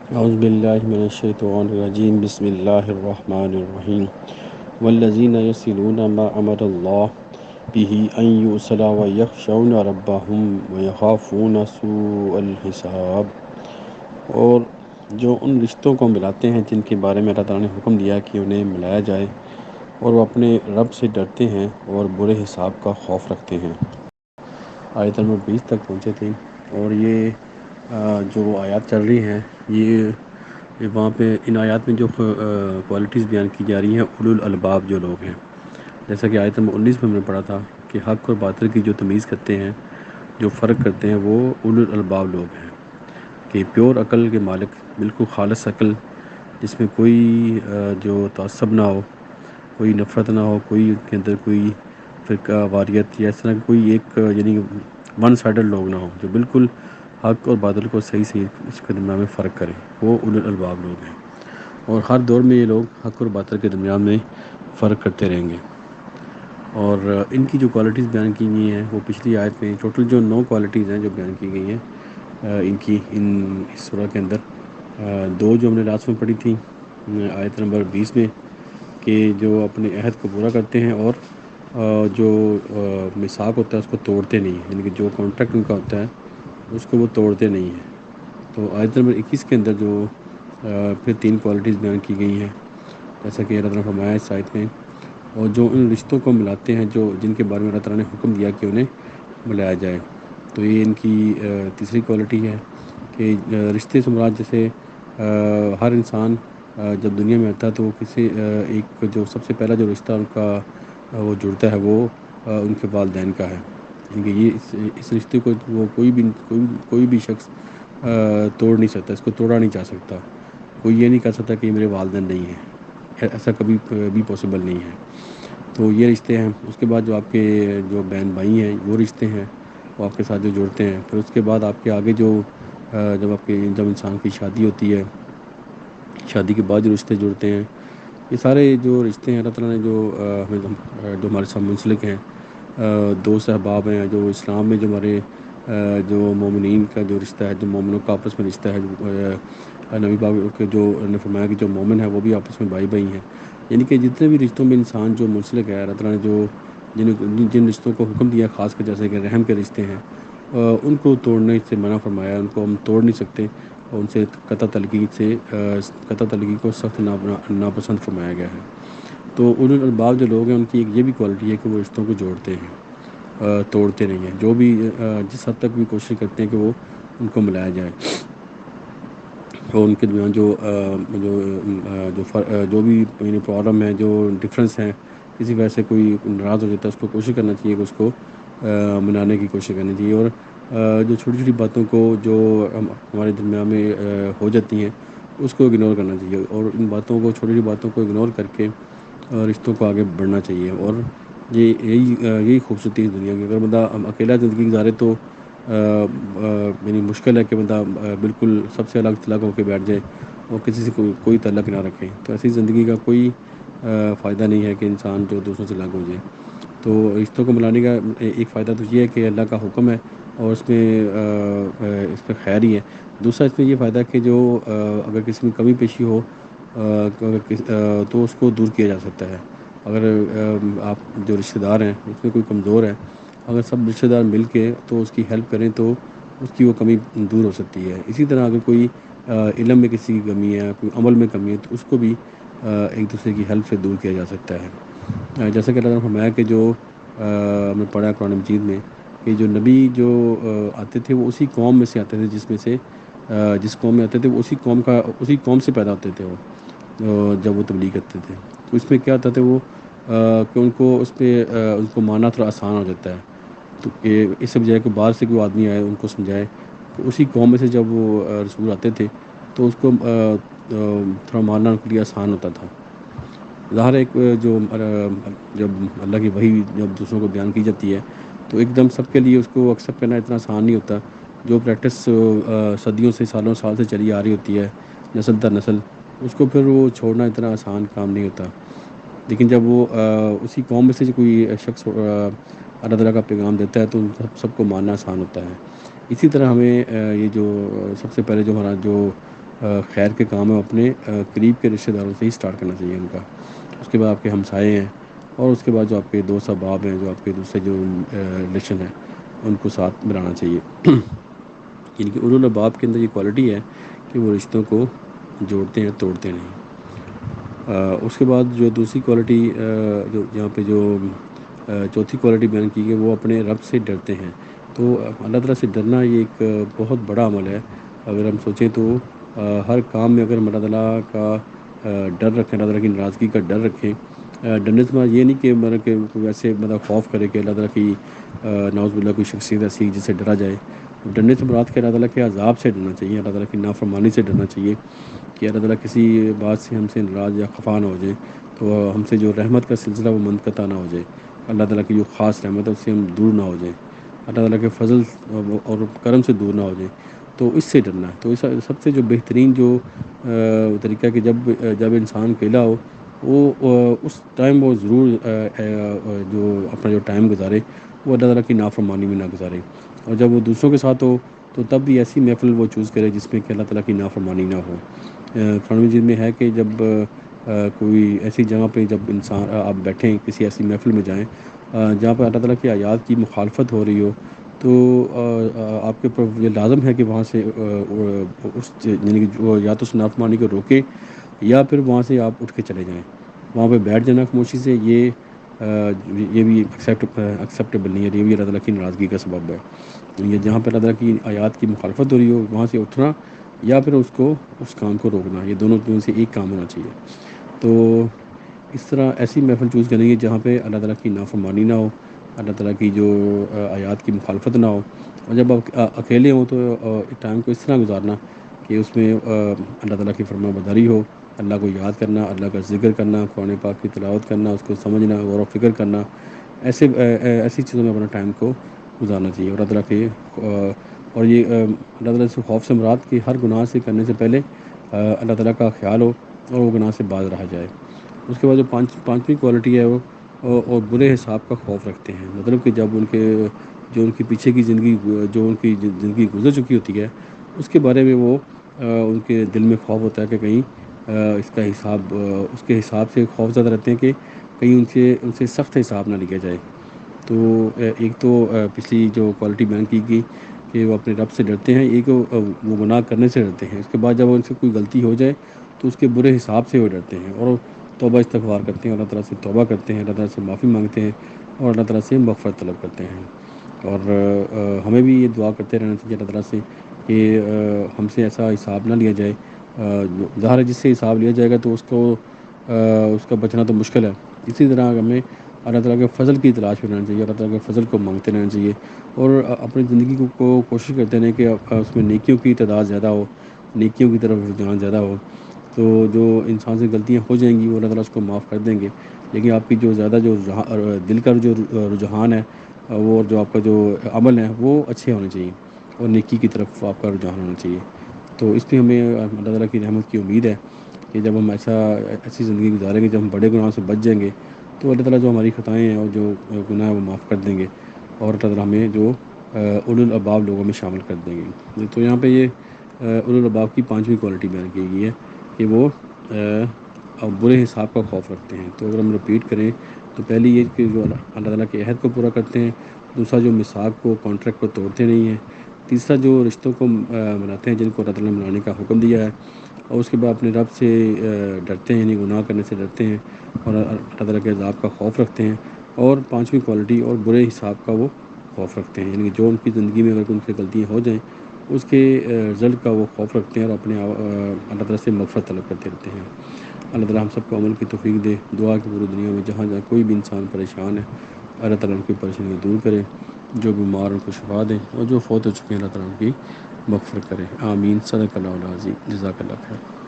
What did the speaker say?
اعوذ باللہ من الشیطان الرجیم بسم اللہ الرحمن الرحیم والذین یصلون ما امر اللہ به ان یوصل ویخشون ربهم ویخافون سوء الحساب، اور جو ان رشتوں کو ملاتے ہیں جن کے بارے میں اللہ تعالیٰ نے حکم دیا کہ انہیں ملایا جائے، اور وہ اپنے رب سے ڈرتے ہیں اور برے حساب کا خوف رکھتے ہیں۔ آیت نمبر 20 تک پہنچے تھے، اور یہ جو آیات چل رہی ہیں، یہ وہاں پہ ان آیات میں جو کوالٹیز بیان کی جا رہی ہیں اولو الالباب جو لوگ ہیں، جیسا کہ آیت نمبر 19 میں ہم نے پڑھا تھا کہ حق اور باطل کی جو تمیز کرتے ہیں، جو فرق کرتے ہیں، وہ اولو الالباب لوگ ہیں، کہ پیور عقل کے مالک، بالکل خالص عقل، جس میں کوئی جو تعصب نہ ہو، کوئی نفرت نہ ہو، کوئی ان کے اندر کوئی فرقہ واریت یا اس طرح کوئی ایک یعنی ون سائڈڈ لوگ نہ ہوں، جو بالکل حق اور باطل کو صحیح اس کے درمیان میں فرق کریں، وہ اولو الالباب لوگ ہیں۔ اور ہر دور میں یہ لوگ حق اور باطل کے درمیان میں فرق کرتے رہیں گے۔ اور ان کی جو کوالٹیز بیان کی گئی ہیں وہ پچھلی آیت میں ٹوٹل جو 9 کوالٹیز ہیں جو بیان کی گئی ہیں ان کی اس سورہ کے اندر، دو جو ہم نے لاسٹ میں پڑھی تھی آیت نمبر 20 میں، کہ جو اپنے عہد کو پورا کرتے ہیں اور جو میثاق ہوتا ہے اس کو توڑتے نہیں ہیں، یعنی کہ جو کانٹریکٹ ان کا ہوتا ہے اس کو وہ توڑتے نہیں ہیں۔ تو آیت نمبر 21 کے اندر جو پھر 3 کوالٹیز بیان کی گئی ہیں، جیسا کہ اللہ تعالیٰ نے فرمایا اس آیت میں، اور جو ان رشتوں کو ملاتے ہیں جو جن کے بارے میں اللہ تعالیٰ نے حکم دیا کہ انہیں ملایا جائے، تو یہ ان کی تیسری کوالٹی ہے کہ رشتے سے مراد جیسے ہر انسان جب دنیا میں آتا ہے تو کسی ایک جو سب سے پہلا جو رشتہ ان کا وہ جڑتا ہے وہ ان کے والدین کا ہے، یعنی کہ یہ اس رشتے کو وہ کوئی بھی شخص توڑ نہیں سکتا، اس کو توڑا نہیں جا سکتا۔ کوئی یہ نہیں کہہ سکتا کہ یہ میرے والدین نہیں ہیں، ایسا کبھی بھی پاسبل نہیں ہے۔ تو یہ رشتے ہیں۔ اس کے بعد جو آپ کے جو بہن بھائی ہیں وہ رشتے ہیں، وہ آپ کے ساتھ جو جڑتے ہیں۔ پھر اس کے بعد آپ کے آگے جو جب انسان کی شادی ہوتی ہے، شادی کے بعد جو رشتے جڑتے ہیں، یہ سارے جو رشتے ہیں اللہ تعالیٰ نے جو جو ہمارے ساتھ منسلک ہیں، دوست احباب ہیں، جو اسلام میں جو ہمارے جو مومنین کا جو رشتہ ہے، جو مومنوں کا آپس میں رشتہ ہے، نبی پاک کے جو نے فرمایا کہ جو مومن ہے وہ بھی آپس میں بھائی بھائی ہیں، یعنی کہ جتنے بھی رشتوں میں انسان جو منسلک ہے، اللہ تعالیٰ نے جو جن رشتوں کو حکم دیا، خاص کر جیسے کہ رحم کے رشتے ہیں، ان کو توڑنے سے منع فرمایا، ان کو ہم توڑ نہیں سکتے، اور ان سے قطع تلگی کو سخت ناپسند فرمایا گیا ہے۔ تو اولو الالباب جو لوگ ہیں ان کی ایک یہ بھی کوالٹی ہے کہ وہ رشتوں کو جوڑتے ہیں، توڑتے نہیں ہیں، جو بھی جس حد تک بھی کوشش کرتے ہیں کہ وہ ان کو ملایا جائے، اور ان کے درمیان جو بھی یعنی پرابلم ہے، جو ڈفرینس ہیں، کسی وجہ سے کوئی ناراض ہو جاتا ہے، اس کو کوشش کرنا چاہیے کہ اس کو منانے کی کوشش کرنی چاہیے، اور جو چھوٹی چھوٹی باتوں کو جو ہمارے درمیان میں ہو جاتی ہیں اس کو اگنور کرنا چاہیے، اور ان باتوں کو چھوٹی چھوٹی باتوں کو اگنور کر کے رشتوں کو آگے بڑھنا چاہیے۔ اور یہی خوبصورتی ہے دنیا کی۔ اگر بندہ اکیلا زندگی گزارے تو یعنی مشکل ہے کہ بندہ بالکل سب سے الگ تھلگ ہو کے بیٹھ جائے اور کسی سے کوئی تعلق نہ رکھے، تو ایسی زندگی کا کوئی فائدہ نہیں ہے کہ انسان جو دوسروں سے الگ ہو جائے۔ تو رشتوں کو ملانے کا ایک فائدہ تو یہ ہے کہ اللہ کا حکم ہے، اور اس میں خیر ہی ہے۔ دوسرا اس میں یہ فائدہ ہے کہ جو اگر کسی میں کمی پیشی ہو تو اس کو دور کیا جا سکتا ہے۔ اگر آپ جو رشتہ دار ہیں اس میں کوئی کمزور ہے، اگر سب رشتہ دار مل کے تو اس کی ہیلپ کریں تو اس کی وہ کمی دور ہو سکتی ہے۔ اسی طرح اگر کوئی علم میں کسی کی کمی ہے، کوئی عمل میں کمی ہے، تو اس کو بھی ایک دوسرے کی ہیلپ سے دور کیا جا سکتا ہے۔ جیسا کہ اللہ نے فرمایا کہ جو ہم نے پڑھا قرآن مجید میں کہ جو نبی جو آتے تھے وہ اسی قوم میں سے آتے تھے جس قوم میں آتے تھے وہ اسی قوم سے پیدا ہوتے تھے، وہ جب وہ تبلیغ کرتے تھے تو اس میں کیا ہوتا تھا وہ کہ ان کو ماننا تھوڑا آسان ہو جاتا ہے، تو کہ اس سے بجائے کہ باہر سے کوئی آدمی آئے ان کو سمجھائے، تو اسی قوم میں سے جب وہ رسول آتے تھے تو اس کو تھوڑا ماننا ان کے لیے آسان ہوتا تھا۔ ظاہر ایک جب اللہ کی وحی جب دوسروں کو بیان کی جاتی ہے تو ایک دم سب کے لیے اس کو ایکسیپٹ کرنا اتنا آسان نہیں ہوتا۔ جو پریکٹس صدیوں سے سالوں سال سے چلی آ رہی ہوتی ہے نسل در نسل، اس کو پھر وہ چھوڑنا اتنا آسان کام نہیں ہوتا۔ لیکن جب وہ اسی قوم میں سے جو کوئی شخص اللہ تعالیٰ کا پیغام دیتا ہے تو سب کو ماننا آسان ہوتا ہے۔ اسی طرح ہمیں یہ جو سب سے پہلے جو ہمارا جو خیر کے کام ہے اپنے قریب کے رشتہ داروں سے ہی اسٹارٹ کرنا چاہیے ان کا. اس کے بعد آپ کے ہمسائے ہیں، اور اس کے بعد جو آپ کے دوست احباب ہیں، جو آپ کے دوسرے جو ریلیشن ہیں، ان کو ساتھ ملانا چاہیے. یعنی کہ اولو الباب کے اندر یہ کوالٹی ہے کہ وہ رشتوں کو جوڑتے ہیں، توڑتے نہیں. اس کے بعد جو دوسری کوالٹی جو یہاں پہ جو چوتھی کوالٹی بیان کی ہے، وہ اپنے رب سے ڈرتے ہیں. تو اللہ تعالیٰ سے ڈرنا یہ ایک بہت بڑا عمل ہے. اگر ہم سوچیں تو ہر کام میں اگر ہم اللہ تعالیٰ کا ڈر رکھیں، اللہ تعالیٰ کی ناراضگی کا ڈر رکھیں. ڈرنے سے یہ نہیں کہ مطلب کہ ویسے مطلب خوف کرے کہ اللہ تعالیٰ کی نعوذ باللہ کوئی شخصیت ایسی جس سے ڈرا جائے. ڈرنے سے مراد کہ اللہ تعالیٰ کے عذاب سے ڈرنا چاہیے، اللہ تعالیٰ کی نافرمانی سے ڈرنا چاہیے کہ اللہ تعالیٰ کسی بات سے ہم سے ناراض یا خفا نہ ہو جائے، تو ہم سے جو رحمت کا سلسلہ وہ منقطع نہ ہو جائے. اللہ تعالیٰ کی جو خاص رحمت ہے اس سے ہم دور نہ ہو جائیں، اللہ تعالیٰ کے فضل اور کرم سے دور نہ ہو جائیں. تو اس سے ڈرنا ہے. تو اس سب سے جو بہترین جو طریقہ ہے کہ جب انسان اکیلا ہو، وہ اس ٹائم وہ ضرور جو اپنا جو ٹائم گزارے وہ اللہ تعالیٰ کی نافرمانی میں نہ گزارے. اور جب وہ دوسروں کے ساتھ ہو تو تب بھی ایسی محفل وہ چوز کرے جس میں کہ اللہ تعالیٰ کی نافرمانی نہ ہو. قرآن مجید میں ہے کہ جب کوئی ایسی جگہ پہ جب انسان آپ بیٹھیں، کسی ایسی محفل میں جائیں جہاں پہ اللہ تعالیٰ کی آیات کی مخالفت ہو رہی ہو، تو آپ کے اوپر یہ لازم ہے کہ وہاں سے اس یعنی کہ یا تو اس نافرمانی کو روکیں یا پھر وہاں سے آپ اٹھ کے چلے جائیں. وہاں پہ بیٹھ جانا خاموشی سے یہ بھی ایکسیپٹیبل نہیں ہے. یہ بھی اللہ تعالیٰ کی ناراضگی کا سبب ہے. یہ جہاں پہ اللہ تعالیٰ کی آیات کی مخالفت ہو رہی ہو وہاں سے اٹھنا یا پھر اس کام کو روکنا، یہ دونوں سے ایک کام ہونا چاہیے. تو اس طرح ایسی محفل چوز کریں گے جہاں پہ اللہ تعالیٰ کی نافرمانی نہ ہو، اللہ تعالیٰ کی جو آیات کی مخالفت نہ ہو. اور جب آپ اکیلے ہوں تو ٹائم کو اس طرح گزارنا کہ اس میں اللہ تعالیٰ کی فرما برداری ہو، اللہ کو یاد کرنا، اللہ کا ذکر کرنا، قرآن پاک کی تلاوت کرنا، اس کو سمجھنا، غور و فکر کرنا. ایسی چیزوں میں اپنا ٹائم کو گزارنا چاہیے. اور اللہ تعالیٰ کے اور یہ اللہ تعالیٰ سے خوف سے مراد کہ ہر گناہ سے کرنے سے پہلے اللہ تعالیٰ کا خیال ہو اور وہ گناہ سے باز رہا جائے. اس کے بعد جو پانچویں کوالٹی ہے وہ اور برے حساب کا خوف رکھتے ہیں. مطلب کہ جب ان کی پیچھے کی زندگی جو ان کی زندگی گزر چکی ہوتی ہے اس کے بارے میں وہ ان کے دل میں خوف ہوتا ہے کہ کہیں اس کے حساب سے خوف زیادہ رہتے ہیں کہ کہیں ان سے سخت حساب نہ لیا جائے. تو ایک تو پچھلی جو کوالٹی بیان کی گئی کہ وہ اپنے رب سے ڈرتے ہیں، ایک وہ گناہ کرنے سے ڈرتے ہیں. اس کے بعد جب ان سے کوئی غلطی ہو جائے تو اس کے برے حساب سے وہ ڈرتے ہیں اور توبہ استغفار کرتے ہیں، اللہ تعالیٰ سے توبہ کرتے ہیں، اللہ تعالیٰ سے معافی مانگتے ہیں اور اللہ تعالیٰ سے مغفرت طلب کرتے ہیں. اور ہمیں بھی یہ دعا کرتے رہنا چاہیے اللہ تعالیٰ سے کہ ہم سے ایسا حساب نہ لیا جائے. ظاہر ہے جس سے حساب لیا جائے گا تو اس کا بچنا تو مشکل ہے. اسی طرح ہمیں اللہ تعالیٰ کے فضل کی تلاش میں رہنا چاہیے، اللہ تعالیٰ کے فضل کو مانگتے رہنا چاہیے اور اپنی زندگی کو کوشش کرتے رہیں کہ اس میں نیکیوں کی تعداد زیادہ ہو، نیکیوں کی طرف رجحان زیادہ ہو. تو جو انسان سے غلطیاں ہو جائیں گی وہ اللہ تعالیٰ اس کو معاف کر دیں گے. لیکن آپ کی جو زیادہ جو دل کا جو رجحان ہے وہ جو آپ کا جو عمل ہے وہ اچھے ہونے چاہیے اور نیکی کی طرف آپ کا رجحان ہونا چاہیے. تو اس لیے ہمیں اللہ تعالیٰ کی رحمت کی امید ہے کہ جب ہم ایسی زندگی گزاریں گے، جب ہم بڑے گناہوں سے بچ جائیں گے تو اللہ تعالیٰ جو ہماری خطائیں ہیں اور جو گناہ ہے وہ معاف کر دیں گے اور اللہ تعالیٰ ہمیں جو اولو الالباب لوگوں میں شامل کر دیں گے. تو یہاں پہ یہ اولو الالباب کی پانچویں کوالٹی بیان کی گئی ہے کہ وہ برے حساب کا خوف رکھتے ہیں. تو اگر ہم رپیٹ کریں تو پہلی یہ کہ جو اللہ تعالیٰ کے عہد کو پورا کرتے ہیں، دوسرا جو میثاق کو کانٹریکٹ کو توڑتے نہیں ہیں، تیسرا جو رشتوں کو مناتے ہیں جن کو اللہ تعالیٰ نے منانے کا حکم دیا ہے، اور اس کے بعد اپنے رب سے ڈرتے ہیں یعنی گناہ کرنے سے ڈرتے ہیں اور اللہ تعالیٰ کے عذاب کا خوف رکھتے ہیں. اور پانچویں کوالٹی اور برے حساب کا وہ خوف رکھتے ہیں، یعنی کہ جو ان کی زندگی میں اگر ان سے غلطیاں ہو جائیں اس کے رزلٹ کا وہ خوف رکھتے ہیں اور اپنے اللہ تعالیٰ سے مغفرت طلب کرتے رہتے ہیں. اللہ تعالیٰ ہم سب کو عمل کی توفیق دے. دعا کہ پوری دنیا میں جہاں کوئی بھی انسان پریشان ہے اللہ تعالیٰ ان کی پریشانی دور کرے، جو بیمار ان کو شفا دے اور جو فوت ہو چکے ہیں اللہ تعالیٰ ان کی مغفرت کرے. آمین. صدق اللہ العظیم. جزاک اللہ خیر.